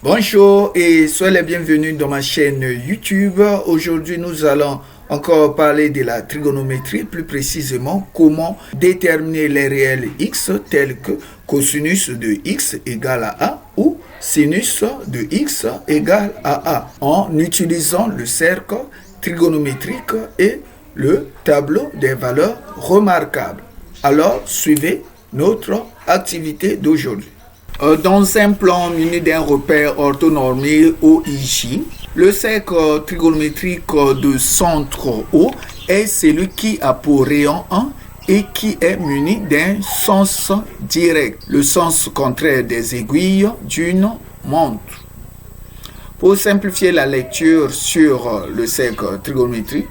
Bonjour et soyez les bienvenus dans ma chaîne YouTube. Aujourd'hui, nous allons encore parler de la trigonométrie, plus précisément comment déterminer les réels x tels que cosinus de x égale à a ou sinus de x égale à a en utilisant le cercle trigonométrique et le tableau des valeurs remarquables. Alors, suivez notre activité d'aujourd'hui. Dans un plan muni d'un repère orthonormé OIJ, le cercle trigonométrique de centre O est celui qui a pour rayon 1 et qui est muni d'un sens direct, le sens contraire des aiguilles d'une montre. Pour simplifier la lecture sur le cercle trigonométrique,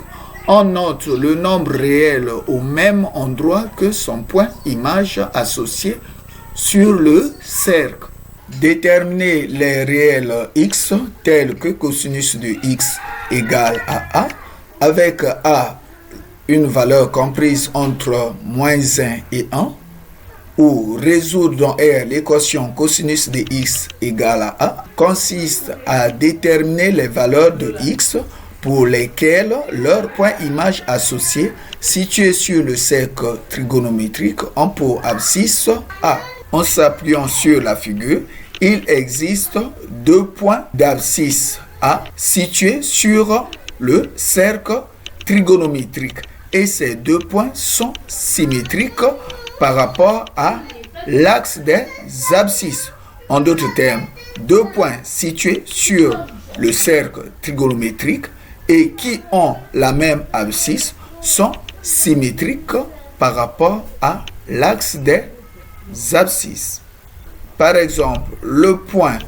on note le nombre réel au même endroit que son point image associé sur le cercle. Déterminer les réels x tels que cosinus de x égale à a, avec a une valeur comprise entre -1 et 1, ou résoudre dans R l'équation cosinus de x égale à a, consiste à déterminer les valeurs de x pour lesquelles leur point image associé situé sur le cercle trigonométrique ont pour abscisse a. En s'appuyant sur la figure, il existe deux points d'abscisse A situés sur le cercle trigonométrique et ces deux points sont symétriques par rapport à l'axe des abscisses. En d'autres termes, deux points situés sur le cercle trigonométrique et qui ont la même abscisse sont symétriques par rapport à l'axe des abscisses. Par exemple, le point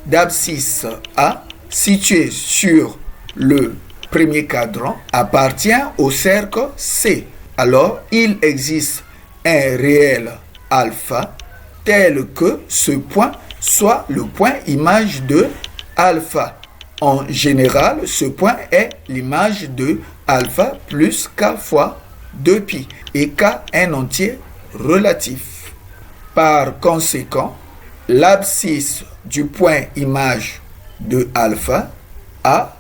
d'abscisse A situé sur le premier cadran appartient au cercle C. Alors, il existe un réel alpha tel que ce point soit le point image de alpha. En général, ce point est l'image de alpha plus k fois 2pi et k un entier relatif. Par conséquent, l'abscisse du point image de alpha A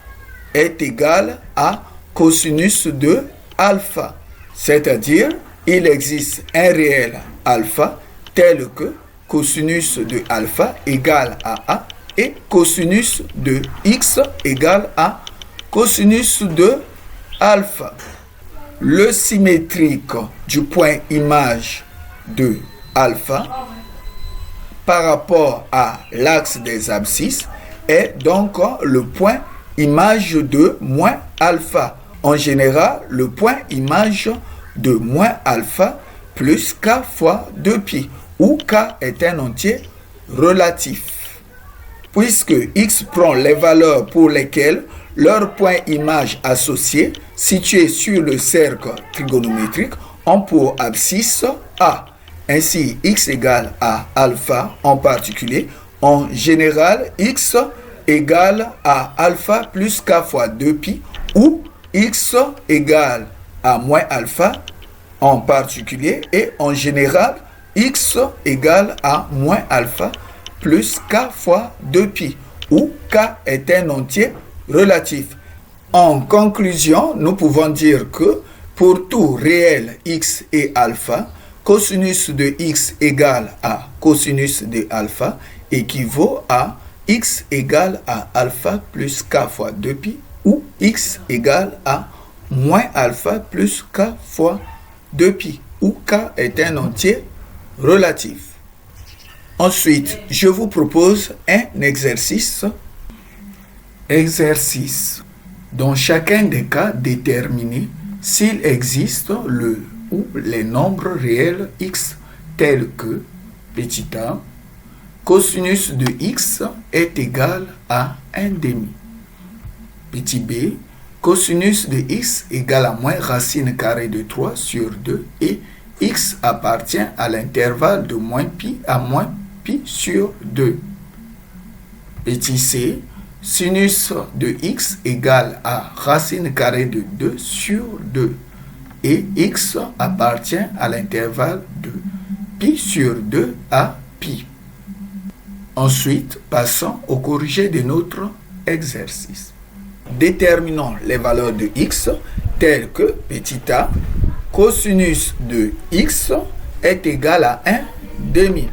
est égale à cosinus de alpha, c'est-à-dire il existe un réel alpha tel que cosinus de alpha égale à A et cosinus de x égale à cosinus de alpha. Le symétrique du point image de alpha par rapport à l'axe des abscisses est donc le point image de moins alpha. En général, le point image de moins alpha plus k fois 2pi, où k est un entier relatif. Puisque x prend les valeurs pour lesquelles leur point image associé, situé sur le cercle trigonométrique, ont pour abscisse A. Ainsi, x égale à alpha en particulier. En général, x égale à alpha plus k fois 2pi ou x égale à moins alpha en particulier et en général, x égale à moins alpha plus k fois 2pi où k est un entier relatif. En conclusion, nous pouvons dire que pour tout réel x et alpha, cosinus de x égale à cosinus de alpha équivaut à x égale à alpha plus k fois 2pi ou x égale à moins alpha plus k fois 2pi où k est un entier relatif. Ensuite, je vous propose un exercice. Dans chacun des cas, déterminez s'il existe le ou les nombres réels x tels que petit a, cosinus de x est égal à 1 demi. Petit b, cosinus de x égale à moins racine carrée de 3 sur 2 et x appartient à l'intervalle de moins pi à moins pi sur 2. Petit c, sinus de x égale à racine carrée de 2 sur 2. Et x appartient à l'intervalle de pi sur 2 à pi. Ensuite, passons au corrigé de notre exercice. Déterminons les valeurs de x telles que petit a, cosinus de x est égal à 1 demi.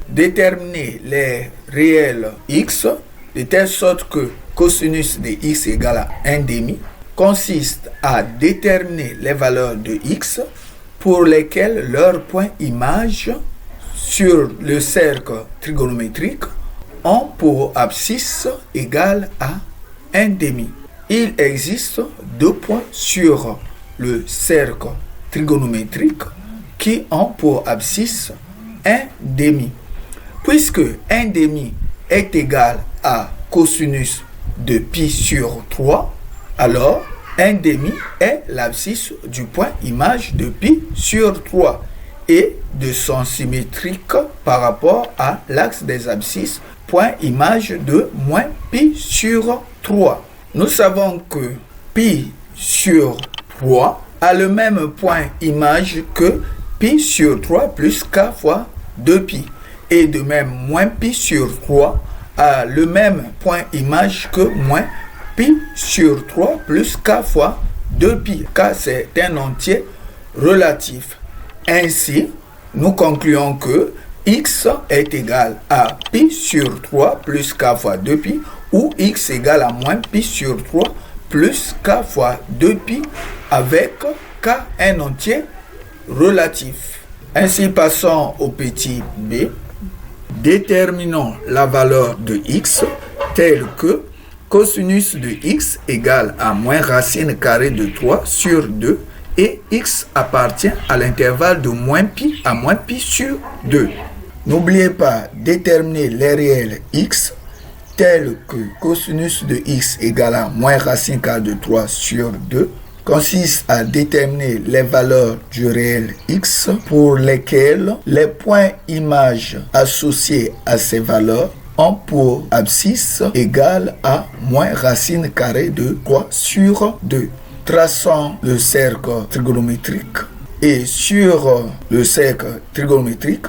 Déterminer les réels x de telle sorte que cosinus de x égale à 1 demi consiste à déterminer les valeurs de x pour lesquelles leur point image sur le cercle trigonométrique ont pour abscisse égale à 1 demi. Il existe deux points sur le cercle trigonométrique qui ont pour abscisse 1 demi. Puisque 1 demi est égal à cosinus de pi sur 3, alors 1 demi est l'abscisse du point image de pi sur 3 et de son symétrique par rapport à l'axe des abscisses point image de moins pi sur 3. Nous savons que pi sur 3 a le même point image que pi sur 3 plus k fois 2pi. Et de même, moins pi sur 3 a le même point image que moins pi sur 3 plus k fois 2pi. K, c'est un entier relatif. Ainsi, nous concluons que x est égal à pi sur 3 plus k fois 2pi ou x égale à moins pi sur 3 plus k fois 2pi avec k un entier relatif. Ainsi, passons au petit b. Déterminons la valeur de x telle que cosinus de x égale à moins racine carrée de 3 sur 2 et x appartient à l'intervalle de moins pi à moins pi sur 2. N'oubliez pas déterminer les réels x tels que cosinus de x égale à moins racine carrée de 3 sur 2 consiste à déterminer les valeurs du réel x pour lesquelles les points images associés à ces valeurs ont pour abscisse égale à moins racine carrée de 3 sur 2. Traçons le cercle trigonométrique et sur le cercle trigonométrique,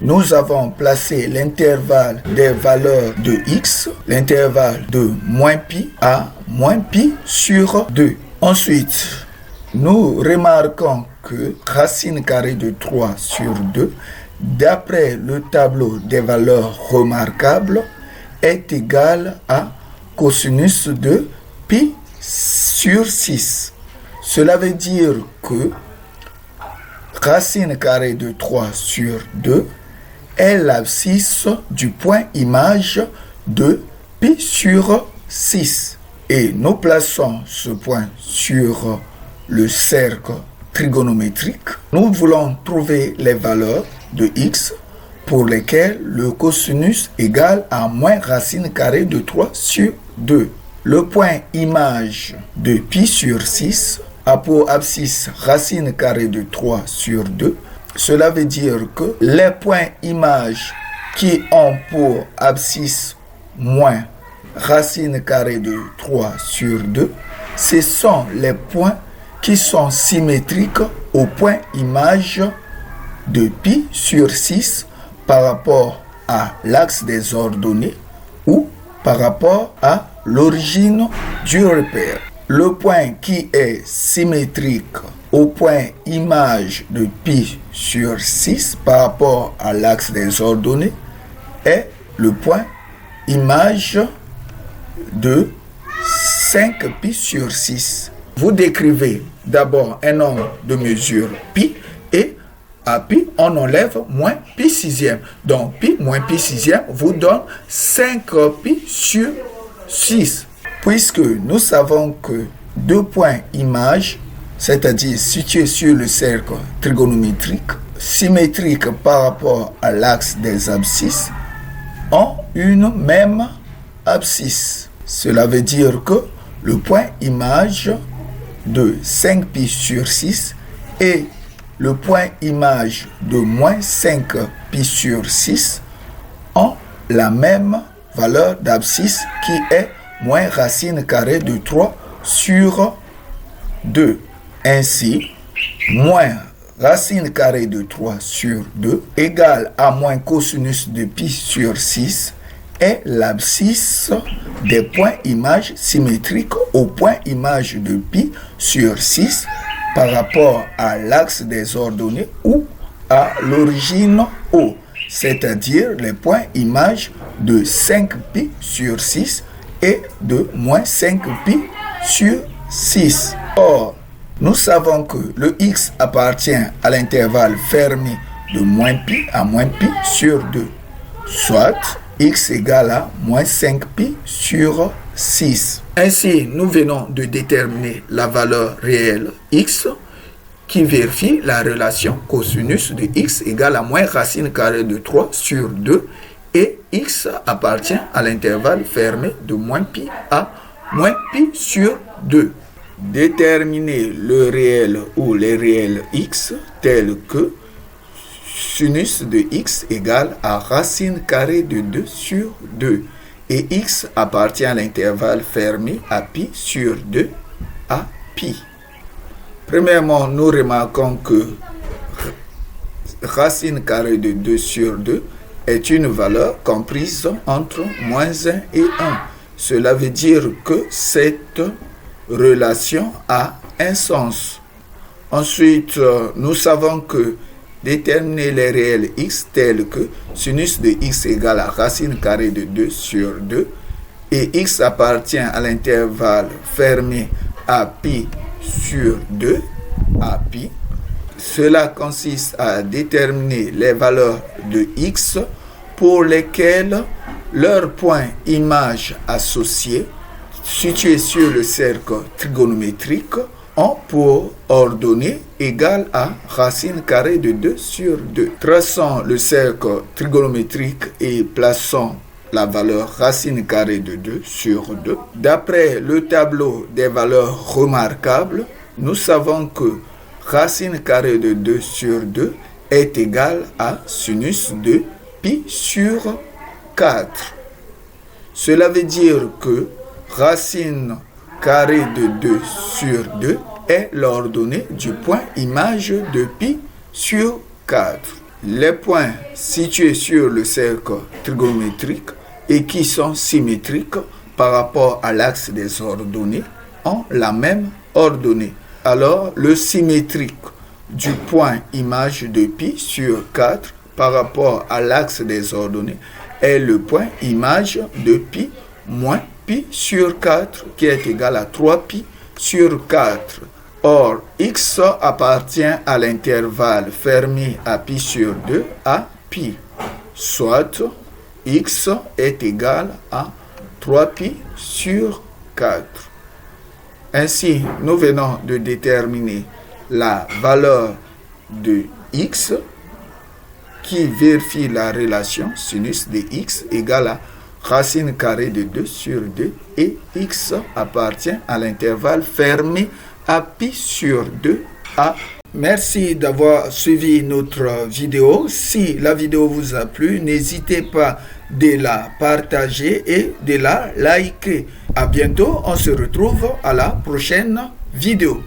nous avons placé l'intervalle des valeurs de x, l'intervalle de moins pi à moins pi sur 2. Ensuite, nous remarquons que racine carrée de 3 sur 2, d'après le tableau des valeurs remarquables, est égal à cosinus de pi sur 6. Cela veut dire que racine carrée de 3 sur 2 est l'abscisse du point image de pi sur 6. Et nous plaçons ce point sur le cercle trigonométrique. Nous voulons trouver les valeurs de x pour lesquelles le cosinus égale à moins racine carrée de 3 sur 2. Le point image de pi sur 6 a pour abscisse racine carrée de 3 sur 2. Cela veut dire que les points images qui ont pour abscisse moins racine carrée de 3 sur 2, ce sont les points qui sont symétriques au point image de pi sur 6 par rapport à l'axe des ordonnées ou par rapport à l'origine du repère. Le point qui est symétrique au point image de pi sur 6 par rapport à l'axe des ordonnées est le point image de 5 pi sur 6. Vous décrivez d'abord un nombre de mesure pi et à pi on enlève moins pi sixième. Donc pi moins pi sixième vous donne 5 pi sur 6. Puisque nous savons que deux points images, c'est-à-dire situés sur le cercle trigonométrique, symétriques par rapport à l'axe des abscisses, ont une même abscisse. Cela veut dire que le point image de 5 pi sur 6 et le point image de moins 5 pi sur 6 ont la même valeur d'abscisse qui est moins racine carrée de 3 sur 2. Ainsi, moins racine carrée de 3 sur 2 égale à moins cosinus de pi sur 6 est l'abscisse des points images symétriques au point image de pi sur 6 par rapport à l'axe des ordonnées ou à l'origine O, c'est-à-dire les points images de 5pi sur 6 et de moins 5pi sur 6. Or, nous savons que le x appartient à l'intervalle fermé de moins pi à moins pi sur 2, soit x égale à moins 5pi sur 6. Ainsi, nous venons de déterminer la valeur réelle x qui vérifie la relation cosinus de x égale à moins racine carrée de 3 sur 2 et x appartient à l'intervalle fermé de moins pi à moins pi sur 2. Déterminer le réel ou les réels x tels que sinus de x égale à racine carrée de 2 sur 2 et x appartient à l'intervalle fermé à pi sur 2 à pi. Premièrement, nous remarquons que racine carrée de 2 sur 2 est une valeur comprise entre moins 1 et 1. Cela veut dire que cette relation a un sens. Ensuite, nous savons que déterminer les réels x tels que sinus de x égale à racine carrée de 2 sur 2 et x appartient à l'intervalle fermé à pi sur 2 à pi. Cela consiste à déterminer les valeurs de x pour lesquelles leurs points images associés situés sur le cercle trigonométrique ont pour ordonnée égale à racine carrée de 2 sur 2. Traçons le cercle trigonométrique et plaçons la valeur racine carrée de 2 sur 2. D'après le tableau des valeurs remarquables, nous savons que racine carrée de 2 sur 2 est égale à sinus de pi sur 4. Cela veut dire que racine carrée de 2 sur 2 est l'ordonnée du point image de pi sur 4. Les points situés sur le cercle trigonométrique et qui sont symétriques par rapport à l'axe des ordonnées ont la même ordonnée. Alors, le symétrique du point image de pi sur 4 par rapport à l'axe des ordonnées est le point image de pi moins pi sur 4 qui est égal à 3pi sur 4. Or, x appartient à l'intervalle fermé à pi sur 2 à pi, soit x est égal à 3pi sur 4. Ainsi, nous venons de déterminer la valeur de x qui vérifie la relation sinus de x égale à racine carrée de 2 sur 2 et x appartient à l'intervalle fermé à pi sur 2 à. Merci d'avoir suivi notre vidéo. Si la vidéo vous a plu, n'hésitez pas de la partager et de la liker. À bientôt, on se retrouve à la prochaine vidéo.